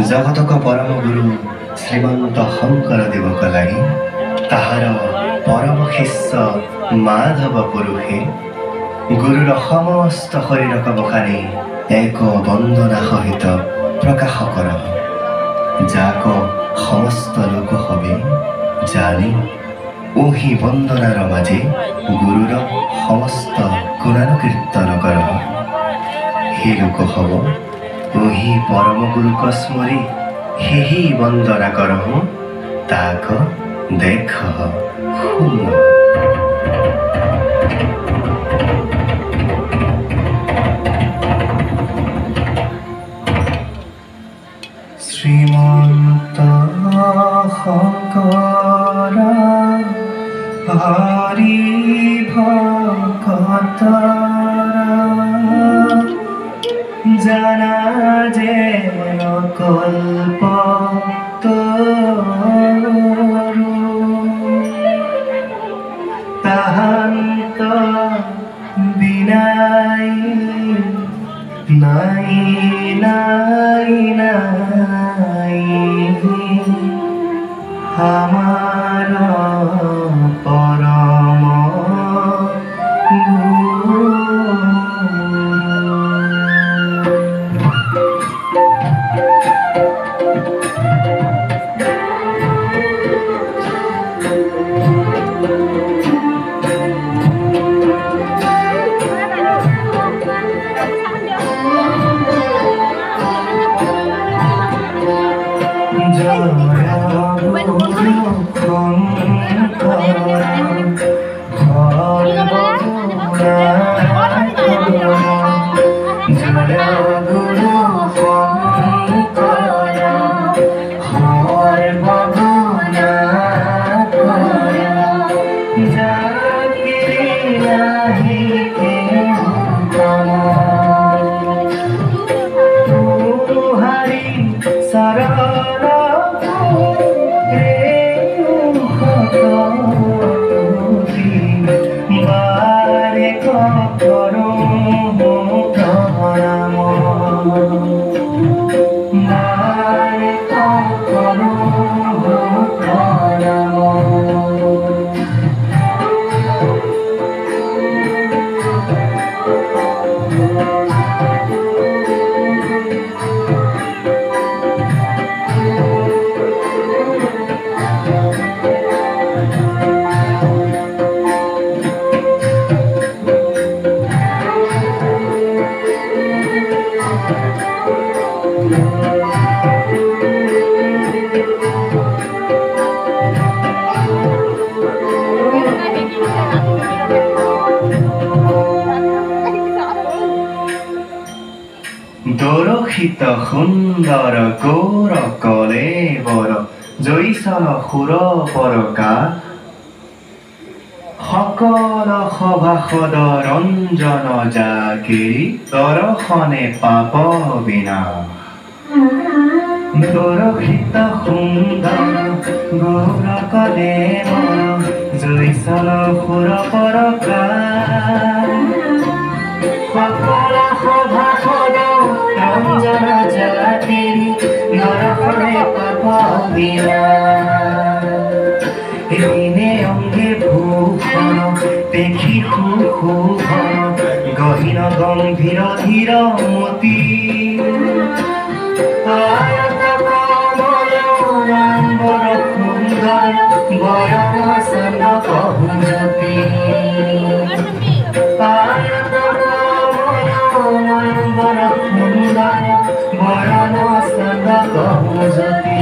जगतक परम गुरु श्रीमंत शंकरदेवका लागि ताहार परम शिष्य माधव पुरुषे गुरुर समस्त शरीरक बखानी एक वंदना सहित प्रकाश कर जाक समस्त लोक हबे जानी ओही वंदनार माझे गुरुर समस्त गुणानुकीर्तन कर हे लोक हब ओही परम गुरुक स्मरी हेही वंदना करहु ताक देख शुन श्रीमंत शंकर हरि भक्त जाना जेन कल्प तोरु ताहान्त बिनाई नाई नाई नाई हमार परम দোরক্ষিত সুন্দর গৌর কলেবর জৈসন সুর পরকা সকল সভাসদ ৰঞ্জন জাগিৰি দৰ্শনে পাপ বিনা দোরক্ষিত সুন্দর গৌর কলেবর জৈসন সুর পরকা সকল সভাসদ রঞ্জন জাতিরি নরহরে পাপ বিনা এনে অঙ্গে ভূষণ দেখি সুশোভন গহীন গম্ভীর ধীর মতি আয়ত কমল রাম্বর সুন্দর বরণ সন কহুজতি আয়ত কমল সুন্দর বরণ সন কহুজতি